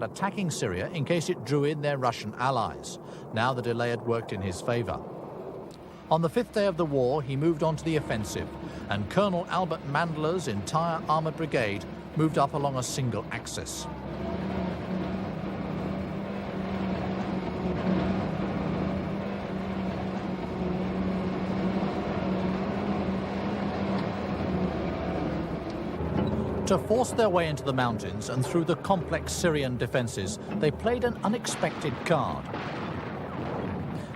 attacking Syria in case it drew in their Russian allies. Now the delay had worked in his favor. On the fifth day of the war, he moved on to the offensive, and Colonel Albert Mandler's entire armored brigade moved up along a single axis. To force their way into the mountains and through the complex Syrian defences, they played an unexpected card.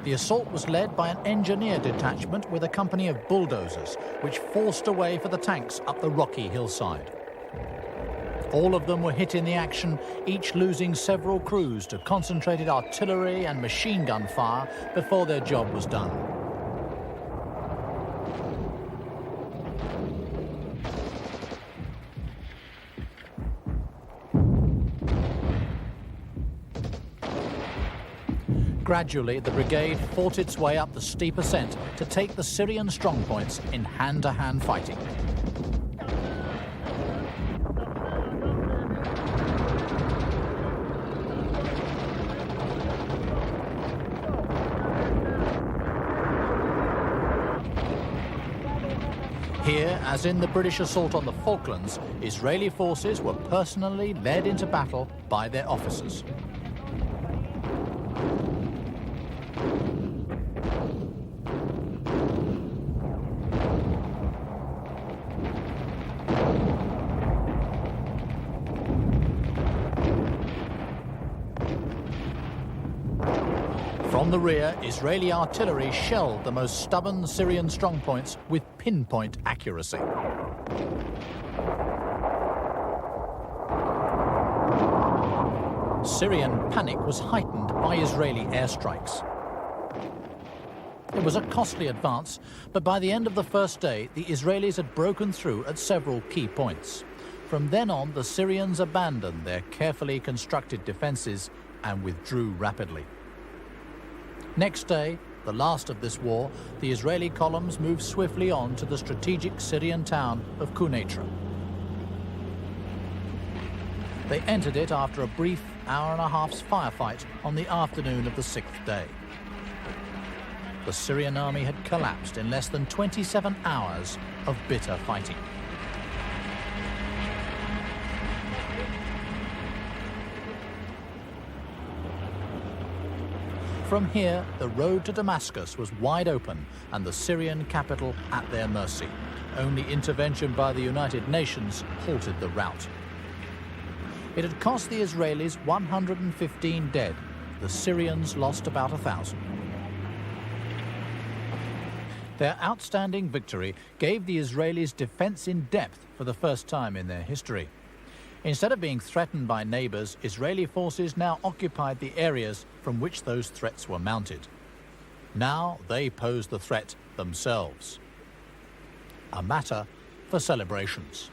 The assault was led by an engineer detachment with a company of bulldozers, which forced a way for the tanks up the rocky hillside. All of them were hit in the action, each losing several crews to concentrated artillery and machine gun fire before their job was done. Gradually, the brigade fought its way up the steep ascent to take the Syrian strongpoints in hand-to-hand fighting. Here, as in the British assault on the Falklands, Israeli forces were personally led into battle by their officers. From the rear, Israeli artillery shelled the most stubborn Syrian strongpoints with pinpoint accuracy. Syrian panic was heightened by Israeli airstrikes. It was a costly advance, but by the end of the first day, the Israelis had broken through at several key points. From then on, the Syrians abandoned their carefully constructed defences and withdrew rapidly. Next day, the last of this war, the Israeli columns moved swiftly on to the strategic Syrian town of Quneitra. They entered it after a brief hour-and-a-half's firefight on the afternoon of the sixth day. The Syrian army had collapsed in less than 27 hours of bitter fighting. From here, the road to Damascus was wide open and the Syrian capital at their mercy. Only intervention by the United Nations halted the rout. It had cost the Israelis 115 dead. The Syrians lost about 1,000. Their outstanding victory gave the Israelis defense in depth for the first time in their history. Instead of being threatened by neighbors, Israeli forces now occupied the areas from which those threats were mounted. Now they posed the threat themselves. A matter for celebrations.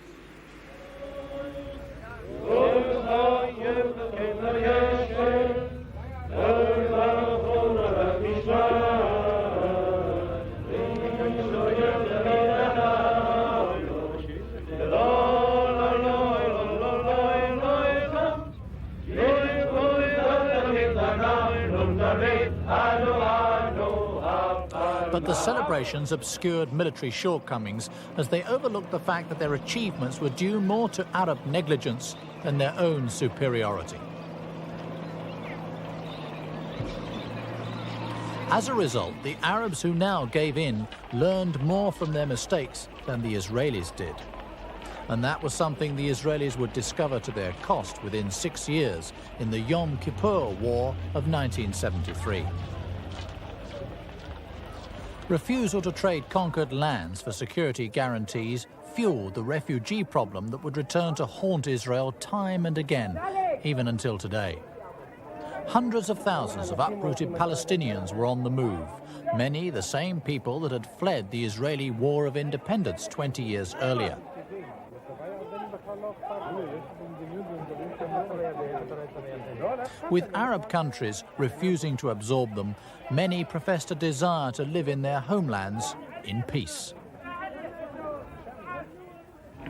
But the celebrations obscured military shortcomings as they overlooked the fact that their achievements were due more to Arab negligence than their own superiority. As a result, the Arabs who now gave in learned more from their mistakes than the Israelis did. And that was something the Israelis would discover to their cost within 6 years in the Yom Kippur War of 1973. Refusal to trade conquered lands for security guarantees fueled the refugee problem that would return to haunt Israel time and again, even until today. Hundreds of thousands of uprooted Palestinians were on the move, many the same people that had fled the Israeli War of Independence 20 years earlier. With Arab countries refusing to absorb them, many professed a desire to live in their homelands in peace.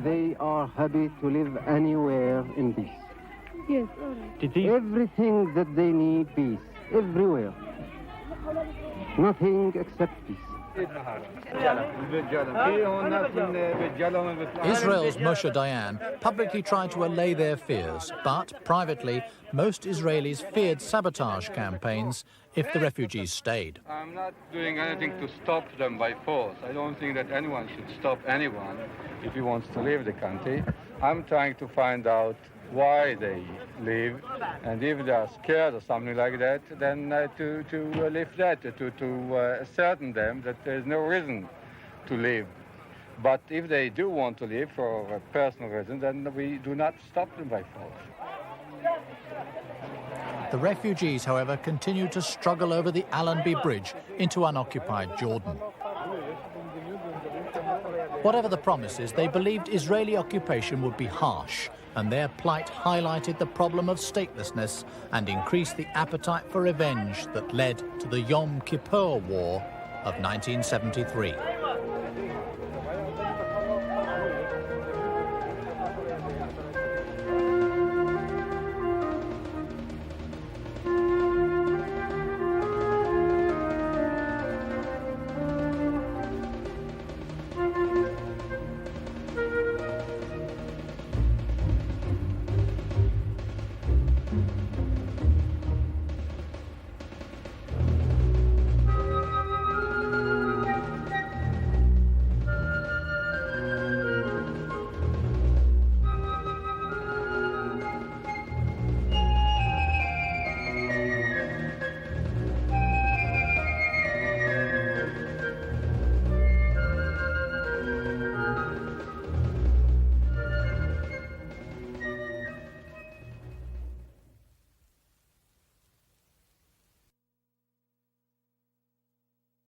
They are happy to live anywhere in peace. Yes, all right. Did he? Everything that they need, peace. Everywhere. Nothing except peace. Israel's Moshe Dayan publicly tried to allay their fears, but privately, most Israelis feared sabotage campaigns if the refugees stayed. I'm not doing anything to stop them by force. I don't think that anyone should stop anyone if he wants to leave the country. I'm trying to find out why they leave, and if they are scared or something like that, then to leave that, to ascertain them that there is no reason to leave. But if they do want to leave for a personal reason, then we do not stop them by force. The refugees, however, continue to struggle over the Allenby Bridge into unoccupied Jordan. Whatever the promises, they believed Israeli occupation would be harsh, and their plight highlighted the problem of statelessness and increased the appetite for revenge that led to the Yom Kippur War of 1973.